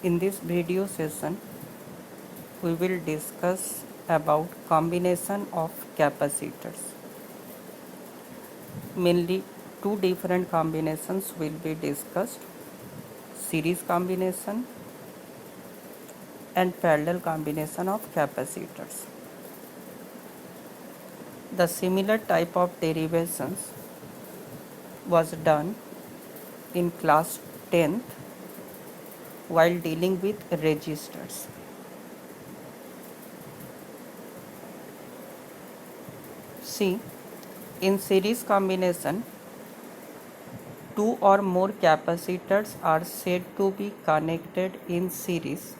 In this video session, we will discuss about combination of capacitors. Mainly two different combinations will be discussed: series combination and parallel combination of capacitors. The similar type of derivations was done in class 10th while dealing with resistors. See, in series combination, two or more capacitors are said to be connected in series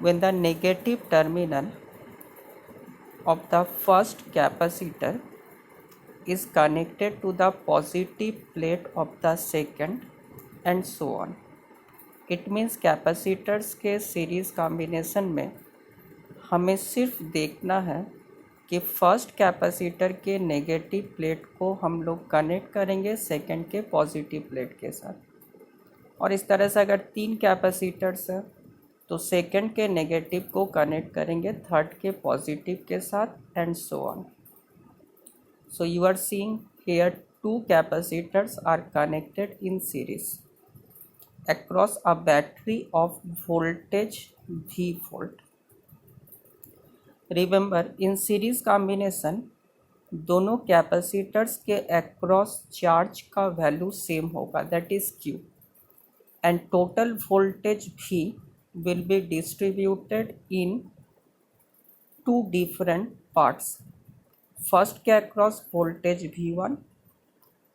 when the negative terminal of the first capacitor is connected to the positive plate of the second, and so on. It means capacitors के series combination में हमें सिर्फ देखना है कि first capacitor के negative plate को हम लोग कनेक्ट करेंगे सेकंड के पॉजिटिव प्लेट के साथ, और इस तरह से अगर तीन कैपेसिटर्स हैं तो सेकंड के नेगेटिव को कनेक्ट करेंगे थर्ड के पॉजिटिव के साथ, and so on. So you are seeing here two capacitors are connected in series across a battery of voltage V volt. Remember, in series combination दोनों capacitors के across charge का value same होगा, that is Q, and total voltage V will be distributed in two different parts. First के across voltage V1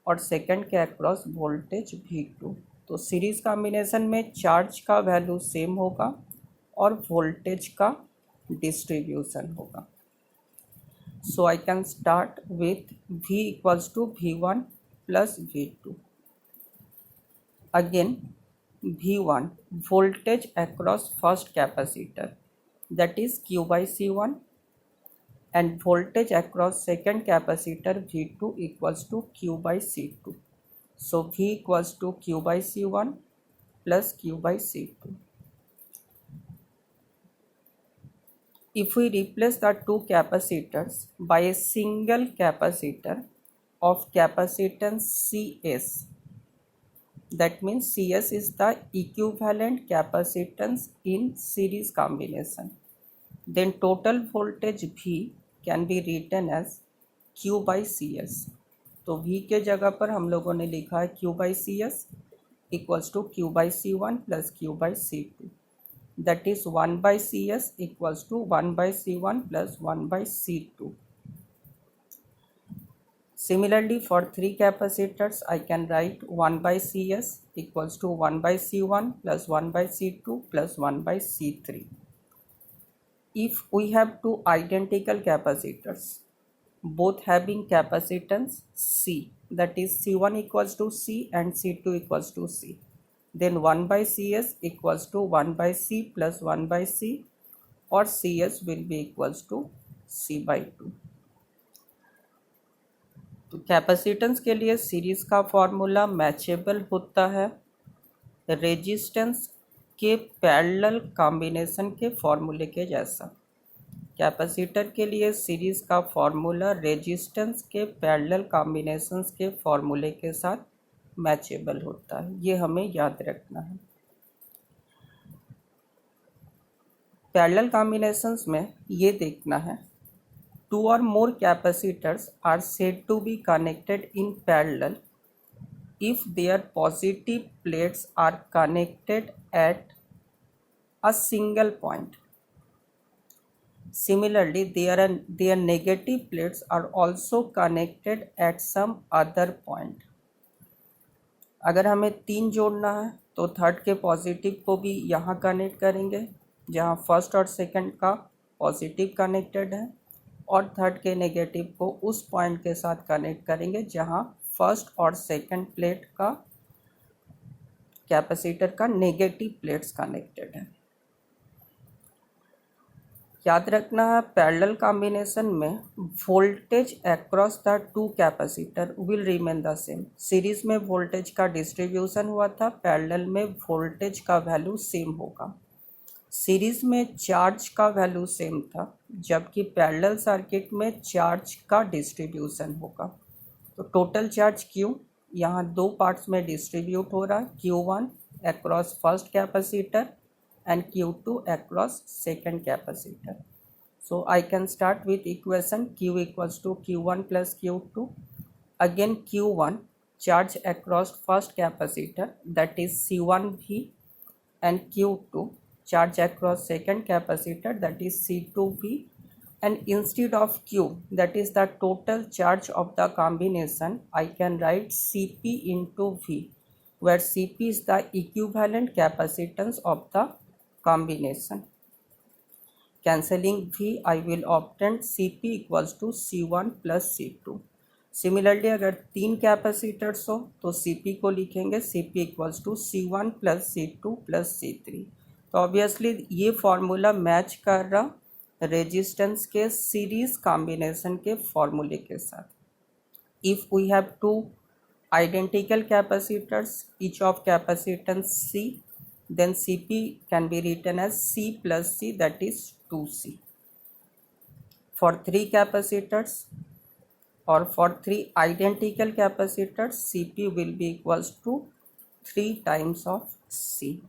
और second के across voltage V2. तो series combination में charge का वैल्यू सेम होगा और वोल्टेज का डिस्ट्रीब्यूशन होगा. So I can start with V equals to V1 plus V2. Again V1 voltage across first capacitor, that is Q by C1, and voltage across second capacitor V2 equals to Q by C2. So V equals to Q by C1 plus Q by C2. If we replace the two capacitors by a single capacitor of capacitance CS, that means CS is the equivalent capacitance in series combination, then total voltage V can be written as Q by C S. तो V के जगह पर हम लोगों ने लिखा है Q by C S equals to Q by C one plus Q by C two, that is 1 by C S equals to 1 by C one plus 1 by C two. Similarly, for three capacitors, I can write 1 by Cs equals to 1 by C1 plus 1 by C2 plus 1 by C3. If we have two identical capacitors, both having capacitance C, that is C1 equals to C and C2 equals to C, then 1 by Cs equals to 1 by C plus 1 by C, or Cs will be equals to C by 2. तो capacitance के लिए series का formula matchable होता है resistance के parallel combination के फॉर्मूले के जैसा. कैपेसिटर के लिए सीरीज का फॉर्मूला रेजिस्टेंस के पैरेलल कॉम्बिनेशंस के फॉर्मूले के साथ मैचेबल होता है, ये हमें याद रखना है. पैरेलल कॉम्बिनेशंस में ये देखना है, two or more capacitors are said to be connected in parallel if their positive plates are connected at a single point. Similarly, their negative plates are also connected at some other point. अगर हमें तीन जोड़ना है तो third के positive को भी यहाँ कनेक्ट करेंगे जहाँ फर्स्ट और सेकंड का पॉजिटिव कनेक्टेड है, और थर्ड के नेगेटिव को उस पॉइंट के साथ कनेक्ट करेंगे जहां फर्स्ट और सेकंड प्लेट का कैपेसिटर का नेगेटिव प्लेट्स कनेक्टेड है. याद रखना है पैरेलल कॉम्बिनेशन में voltage across the two capacitor will remain the same. Series में वोल्टेज का डिस्ट्रीब्यूशन हुआ था, पैरेलल में वोल्टेज का वैल्यू सेम होगा। सीरीज में चार्ज का वैल्यू सेम था, जबकि पैरेलल सर्किट में चार्ज का डिस्ट्रीब्यूशन होगा। तो टोटल चार्ज Q यहाँ दो पार्ट्स में डिस्ट्रीब्यूट हो रहा है, Q1 across first capacitor and Q2 across second capacitor. So I can start with equation Q equals to Q1 plus Q2. Again Q1 charge across first capacitor, that is C1V, and Q2 charge across second capacitor, that is C2V, and instead of Q, that is the total charge of the combination, I can write Cp into V, where Cp is the equivalent capacitance of the combination. Cancelling V, I will obtain Cp equals to C1 plus C2. Similarly अगर तीन capacitors हो तो Cp को लिखेंगे Cp equals to C1 plus C2 plus C3। तो obviously ये formula match कर रहा रेजिस्टेंस के सीरीज कॉम्बिनेशन के फॉर्मूले के साथ। If we have two identical capacitors, each of capacitance C, then Cp can be written as C plus C, that is 2C. For three capacitors or for three identical capacitors, Cp will be equals to 3 times of C.